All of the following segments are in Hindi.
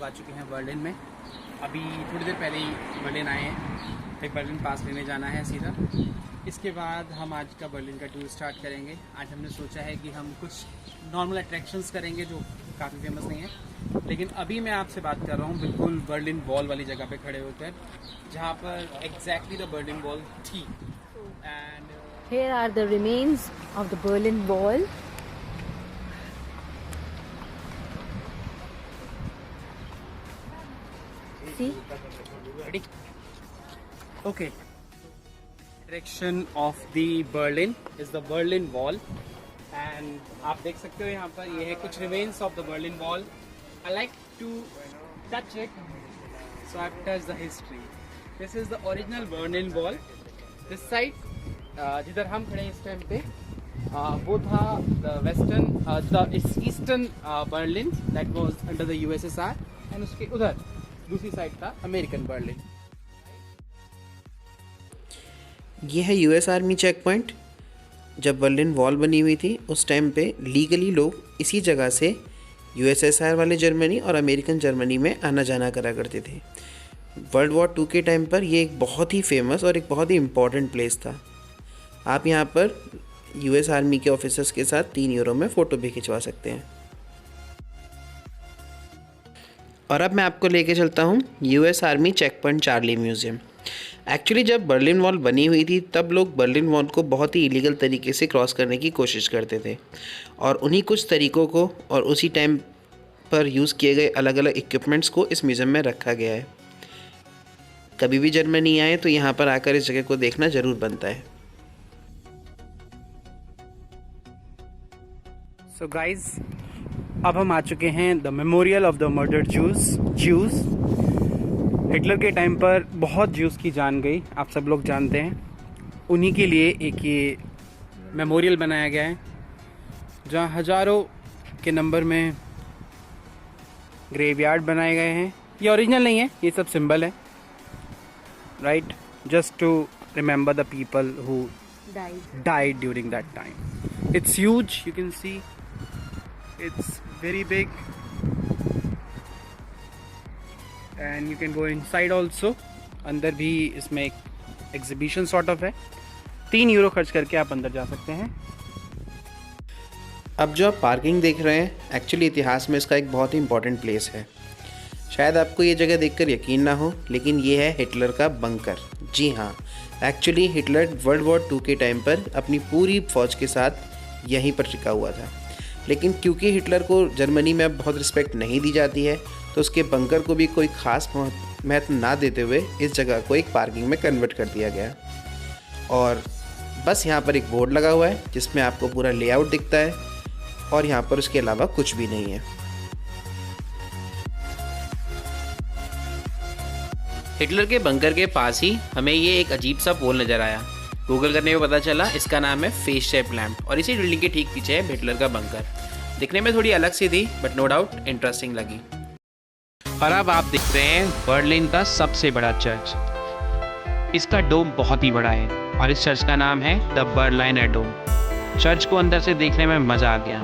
आ चुके हैं बर्लिन में। अभी थोड़ी देर पहले ही बर्लिन आए हैं, फिर बर्लिन पास लेने जाना है सीधा। इसके बाद हम आज का बर्लिन का टूर स्टार्ट करेंगे। आज हमने सोचा है कि हम कुछ नॉर्मल अट्रैक्शंस करेंगे जो काफ़ी फेमस नहीं है, लेकिन अभी मैं आपसे बात कर रहा हूँ बिल्कुल बर्लिन वॉल वाली जगह पे खड़े होकर, जहाँ पर एग्जैक्टली द बर्लिन वॉल थी। And Here are the remains of the Berlin Wall. See? ready? Okay. Direction of the Berlin is the Berlin Wall, and आप देख सकते हो यहाँ पर ये है कुछ remains of the Berlin Wall. I like to touch it, so I've touched the history. This is the original Berlin Wall. This side, जिधर हम खड़े हैं इस टाइम पे, वो था the eastern Berlin that was under the USSR, and उसके उधर दूसरी साइड था अमेरिकन बर्लिन। ये है यूएस आर्मी चेक पॉइंट। जब बर्लिन वॉल बनी हुई थी उस टाइम पे लीगली लोग इसी जगह से यूएसएसआर वाले जर्मनी और अमेरिकन जर्मनी में आना जाना करा करते थे। वर्ल्ड वॉर 2 के टाइम पर ये एक बहुत ही फेमस और एक बहुत ही इम्पॉर्टेंट प्लेस था। आप यहाँ पर यूएस आर्मी के ऑफिसर्स के साथ 3 यूरो में फ़ोटो भी खिंचवा सकते हैं। और अब मैं आपको लेके चलता हूँ US army checkpoint Charlie museum. Actually जब बर्लिन वॉल बनी हुई थी तब लोग बर्लिन वॉल को बहुत ही इलीगल तरीके से क्रॉस करने की कोशिश करते थे, और उन्हीं कुछ तरीक़ों को और उसी टाइम पर यूज़ किए गए अलग अलग इक्विपमेंट्स को इस म्यूज़ियम में रखा गया है। कभी भी जर्मनी आए तो यहाँ पर आकर इस जगह को देखना ज़रूर बनता है। सो गाइज, अब हम आ चुके हैं the memorial of the murdered Jews. Hitler के टाइम पर बहुत ज्यूज़ की जान गई, आप सब लोग जानते हैं। उन्हीं के लिए एक ये मेमोरियल बनाया गया है, जहाँ हज़ारों के नंबर में ग्रेवयार्ड बनाए गए हैं। ये ओरिजिनल नहीं है, ये सब सिंबल है, right, just to remember the people who died during that time. It's huge, you can see. It's very big, and you can go inside also. अंदर भी इसमें एक एग्जीबिशन सॉर्ट ऑफ है। 3 यूरो खर्च करके आप अंदर जा सकते हैं। अब जो आप पार्किंग देख रहे हैं, एक्चुअली इतिहास में इसका एक बहुत ही इंपॉर्टेंट प्लेस है। शायद आपको ये जगह देखकर यकीन ना हो, लेकिन ये है हिटलर का बंकर। जी हाँ, एक्चुअली हिटलर वर्ल्ड वॉर 2 के टाइम पर अपनी पूरी फ़ौज के साथ यहीं पर टिका हुआ था, लेकिन क्योंकि हिटलर को जर्मनी में अब बहुत रिस्पेक्ट नहीं दी जाती है, तो उसके बंकर को भी कोई ख़ास महत्व ना देते हुए इस जगह को एक पार्किंग में कन्वर्ट कर दिया गया। और बस यहाँ पर एक बोर्ड लगा हुआ है जिसमें आपको पूरा लेआउट दिखता है, और यहाँ पर उसके अलावा कुछ भी नहीं है। हिटलर के बंकर के पास ही हमें ये एक अजीब सा पोल नज़र आया। गूगल करने में पता चला इसका नाम है फेस शेप लैम्प, और इसी बिल्डिंग के ठीक पीछे है हिटलर का बंकर। दिखने में थोड़ी अलग सी थी, बट नो डाउट इंटरेस्टिंग लगी। और अब आप देख रहे हैं बर्लिन का सबसे बड़ा चर्च। इसका डोम बहुत ही बड़ा है, और इस चर्च का नाम है द बर्लिनर डोम। चर्च को अंदर से देखने में मज़ा आ गया।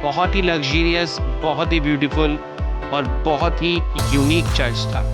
बहुत ही लग्जरियस, बहुत ही ब्यूटीफुल और बहुत ही यूनिक चर्च था।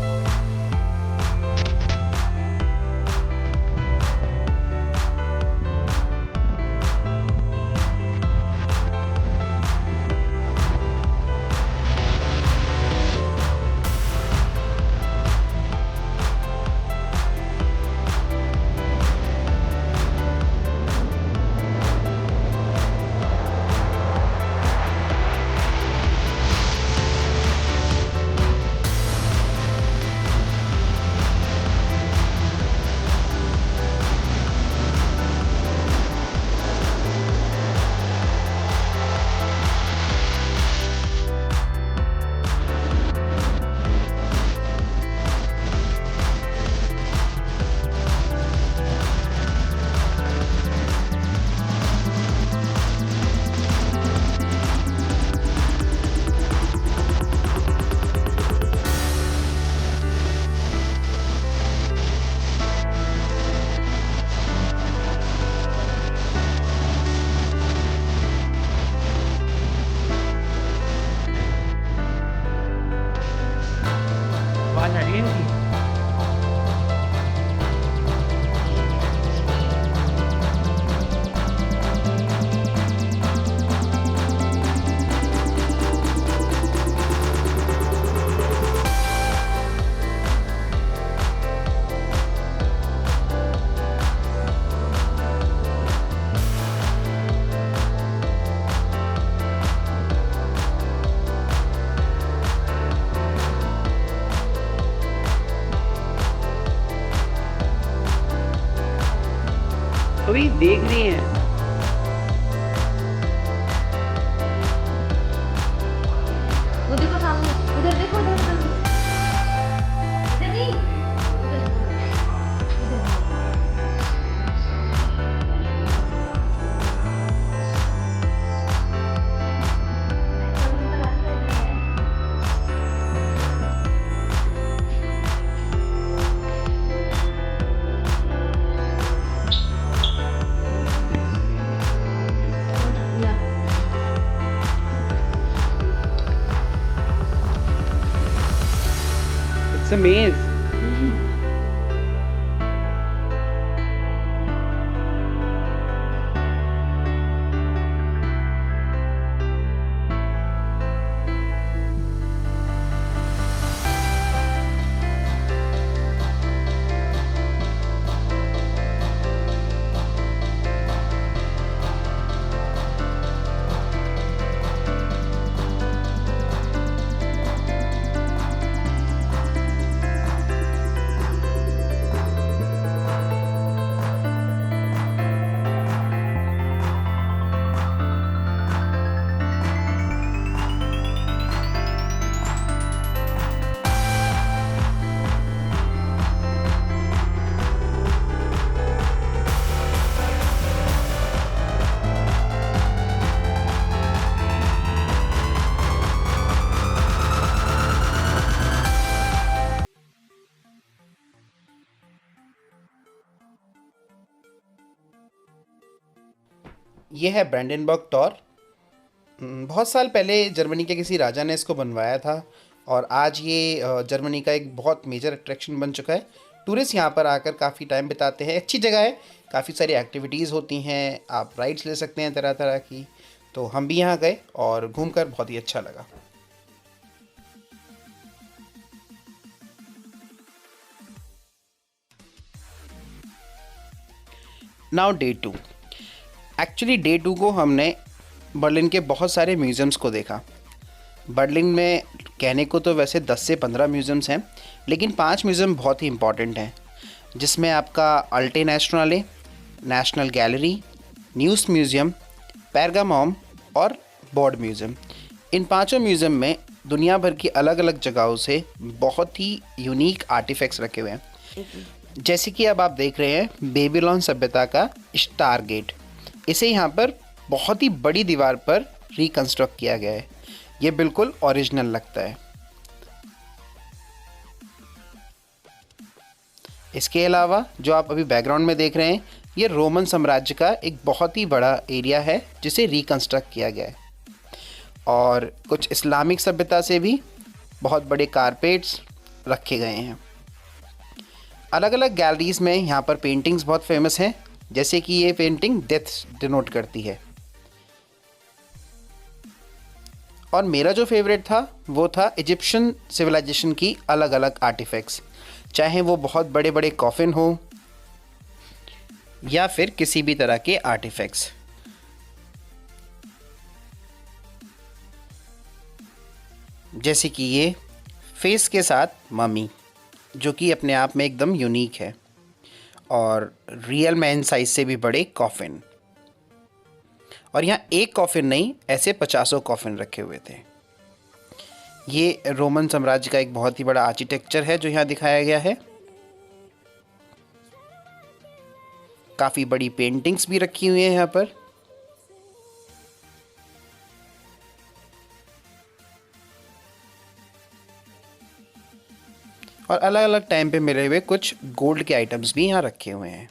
नापोलियन की। अभी देख रही हैं वो देखो सामने, उधर देखो, उधर उधर इधर नहीं, उधर इधर। या इट्स अ मेज। ये है ब्रांडेनबर्ग टॉर। बहुत साल पहले जर्मनी के किसी राजा ने इसको बनवाया था और आज ये जर्मनी का एक बहुत मेजर अट्रैक्शन बन चुका है। टूरिस्ट यहाँ पर आकर काफ़ी टाइम बिताते हैं। अच्छी जगह है, काफ़ी सारी एक्टिविटीज़ होती हैं, आप राइड्स ले सकते हैं तरह तरह की। तो हम भी यहाँ गए और घूमकर बहुत ही अच्छा लगा। Now day 2। एक्चुअली डे 2 को हमने बर्लिन के बहुत सारे म्यूज़ियम्स को देखा। बर्लिन में कहने को तो वैसे 10 से 15 म्यूज़ियम्स हैं, लेकिन 5 म्यूज़ियम बहुत ही इम्पॉर्टेंट हैं, जिसमें आपका अल्टे नेशनले, नेशनल गैलरी, न्यूज़ म्यूज़ियम, पेर्गामॉम और बोर्ड म्यूज़ियम। इन पांचों म्यूज़ियम में दुनिया भर की अलग अलग जगहों से बहुत ही यूनिक आर्टिफैक्ट्स रखे हुए हैं। जैसे कि अब आप देख रहे हैं बेबीलोन सभ्यता का स्टार गेट। इसे यहाँ पर बहुत ही बड़ी दीवार पर रिकंस्ट्रक्ट किया गया है। ये बिल्कुल ओरिजिनल लगता है। इसके अलावा जो आप अभी बैकग्राउंड में देख रहे हैं, ये रोमन साम्राज्य का एक बहुत ही बड़ा एरिया है जिसे रिकंस्ट्रक्ट किया गया है। और कुछ इस्लामिक सभ्यता से भी बहुत बड़े कारपेट्स रखे गए हैं। अलग अलग गैलरीज में यहाँ पर पेंटिंग्स बहुत फेमस हैं, जैसे कि ये पेंटिंग डेथ डिनोट करती है। और मेरा जो फेवरेट था वो था इजिप्शियन सिविलाइजेशन की अलग अलग आर्टिफैक्ट्स, चाहे वो बहुत बड़े बड़े कॉफिन हो या फिर किसी भी तरह के आर्टिफैक्ट्स। जैसे कि ये फेस के साथ ममी, जो कि अपने आप में एकदम यूनिक है, और रियल मैन साइज से भी बड़े कॉफिन। और यहाँ एक कॉफिन नहीं, ऐसे 50 कॉफिन रखे हुए थे। ये रोमन साम्राज्य का एक बहुत ही बड़ा आर्किटेक्चर है जो यहाँ दिखाया गया है। काफ़ी बड़ी पेंटिंग्स भी रखी हुई हैं यहाँ पर। और अलग अलग टाइम पे मिले हुए कुछ गोल्ड के आइटम्स भी यहाँ रखे हुए हैं।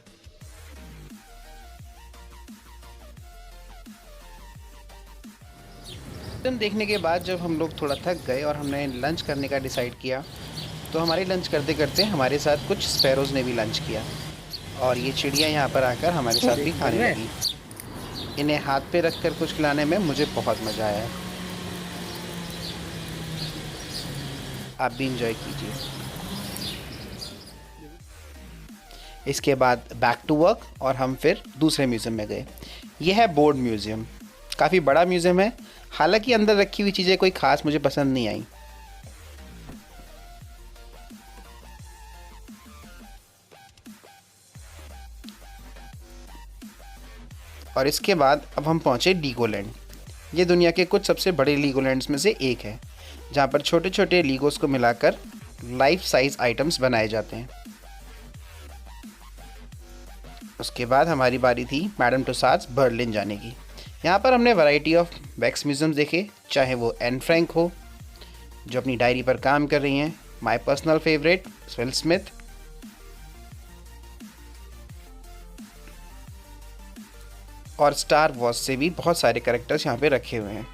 फिल्म देखने के बाद जब हम लोग थोड़ा थक गए और हमने लंच करने का डिसाइड किया, तो हमारी लंच करते करते हमारे साथ कुछ स्पैरोज़ ने भी लंच किया और ये चिड़िया यहाँ पर आकर हमारे साथ भी खाने लगी। इन्हें हाथ पे रख कर कुछ खिलाने में मुझे बहुत मज़ा आया। आप भी इंजॉय कीजिए। इसके बाद बैक टू वर्क और हम फिर दूसरे म्यूज़ियम में गए। यह है बोर्ड म्यूज़ियम। काफ़ी बड़ा म्यूज़ियम है, हालांकि अंदर रखी हुई चीज़ें कोई ख़ास मुझे पसंद नहीं आई। और इसके बाद अब हम पहुँचे लीगोलैंड। ये दुनिया के कुछ सबसे बड़े लीगोलैंड्स में से एक है, जहाँ पर छोटे छोटे लीगोस को मिलाकर लाइफ साइज आइटम्स बनाए जाते हैं। उसके बाद हमारी बारी थी मैडम तुसाड्स बर्लिन जाने की। यहाँ पर हमने वैरायटी ऑफ वैक्स म्यूजियम्स देखे, चाहे वो एन फ्रैंक हो जो अपनी डायरी पर काम कर रही हैं, my personal favourite will Smith, और स्टार वॉर्स से भी बहुत सारे कैरेक्टर्स यहाँ पे रखे हुए हैं।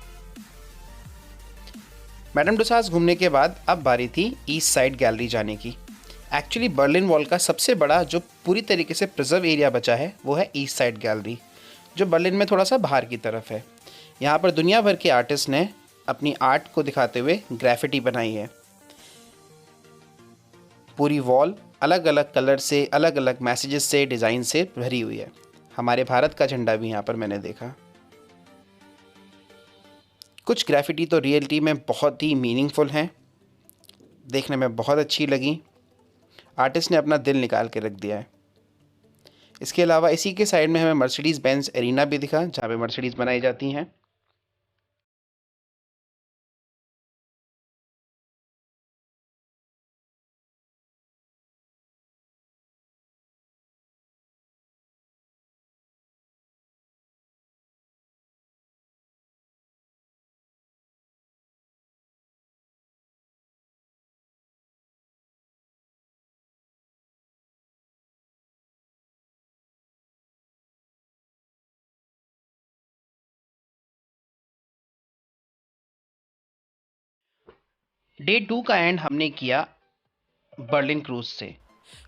मैडम तुसाड्स घूमने के बाद अब बारी थी ईस्ट साइड गैलरी जाने की। एक्चुअली बर्लिन वॉल का सबसे बड़ा जो पूरी तरीके से प्रिजर्व एरिया बचा है वो है ईस्ट साइड गैलरी, जो बर्लिन में थोड़ा सा बाहर की तरफ है। यहाँ पर दुनिया भर के आर्टिस्ट ने अपनी आर्ट को दिखाते हुए ग्राफिटी बनाई है। पूरी वॉल अलग अलग कलर से, अलग अलग मैसेजेस से, डिज़ाइन से भरी हुई है। हमारे भारत का झंडा भी यहाँ पर मैंने देखा। कुछ ग्राफिटी तो रियलिटी में बहुत ही मीनिंगफुल हैं, देखने में बहुत अच्छी लगी। आर्टिस्ट ने अपना दिल निकाल के रख दिया है। इसके अलावा इसी के साइड में हमें मर्सिडीज़ बेंज एरिना भी दिखा, जहाँ पे मर्सिडीज़ बनाई जाती हैं। डे 2 का एंड हमने किया बर्लिन क्रूज़ से।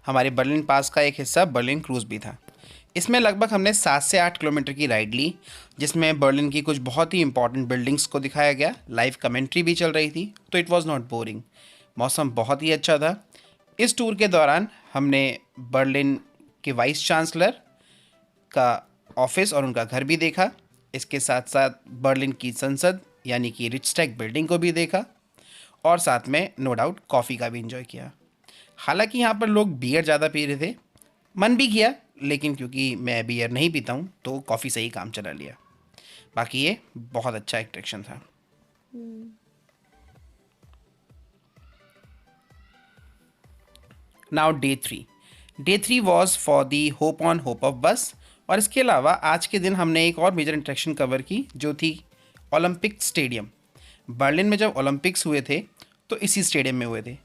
हमारे बर्लिन पास का एक हिस्सा बर्लिन क्रूज़ भी था। इसमें लगभग हमने 7 से 8 किलोमीटर की राइड ली, जिसमें बर्लिन की कुछ बहुत ही इंपॉर्टेंट बिल्डिंग्स को दिखाया गया। लाइव कमेंट्री भी चल रही थी, तो इट वाज नॉट बोरिंग। मौसम बहुत ही अच्छा था। इस टूर के दौरान हमने बर्लिन के वाइस चांसलर का ऑफिस और उनका घर भी देखा। इसके साथ साथ बर्लिन की संसद यानी कि रिचस्टैग बिल्डिंग को भी देखा और साथ में नो डाउट कॉफ़ी का भी इंजॉय किया। हालांकि यहाँ पर लोग बियर ज़्यादा पी रहे थे, मन भी किया, लेकिन क्योंकि मैं बियर नहीं पीता हूँ तो कॉफ़ी से ही काम चला लिया। बाकी ये बहुत अच्छा अट्रैक्शन था। Now day 3 was for the hope on hope of बस। और इसके अलावा आज के दिन हमने एक और मेजर अट्रैक्शन कवर की, जो थी ओलंपिक स्टेडियम। बर्लिन में जब ओलंपिक्स हुए थे तो इसी स्टेडियम में हुए थे।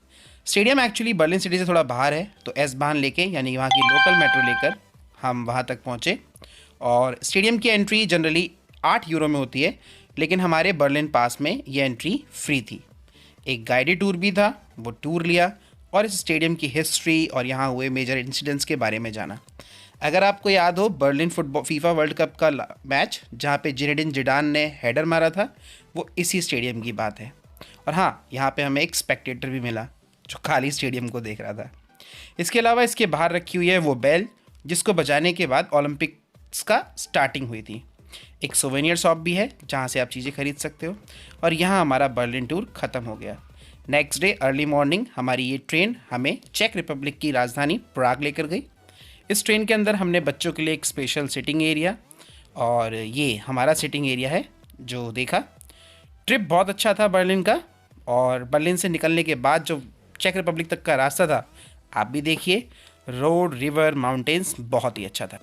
स्टेडियम एक्चुअली बर्लिन सिटी से थोड़ा बाहर है, तो एस बाहन लेके यानी वहाँ की लोकल मेट्रो लेकर हम वहाँ तक पहुँचे। और स्टेडियम की एंट्री जनरली 8 यूरो में होती है, लेकिन हमारे बर्लिन पास में ये एंट्री फ्री थी। एक गाइडेड टूर भी था, वो टूर लिया और इस स्टेडियम की हिस्ट्री और यहाँ हुए मेजर इंसिडेंट्स के बारे में जाना। अगर आपको याद हो, Berlin football FIFA world cup का मैच जहाँ पे जिनेडिन जिडान ने हेडर मारा था, वो इसी स्टेडियम की बात है। और हाँ, यहाँ पे हमें एक स्पेक्टेटर भी मिला जो खाली स्टेडियम को देख रहा था। इसके अलावा इसके बाहर रखी हुई है वो बेल, जिसको बजाने के बाद ओलंपिक्स का स्टार्टिंग हुई थी। एक सोवेनियर शॉप भी है जहाँ से आप चीज़ें खरीद सकते हो। और यहाँ हमारा बर्लिन टूर ख़त्म हो गया। नेक्स्ट डे अर्ली मॉर्निंग हमारी ये ट्रेन हमें चेक रिपब्लिक की राजधानी प्राग लेकर गई। इस ट्रेन के अंदर हमने बच्चों के लिए एक स्पेशल सिटिंग एरिया, और ये हमारा सिटिंग एरिया है जो देखा। ट्रिप बहुत अच्छा था बर्लिन का, और बर्लिन से निकलने के बाद जो चेक रिपब्लिक तक का रास्ता था, आप भी देखिए। रोड, रिवर, माउंटेन्स बहुत ही अच्छा था।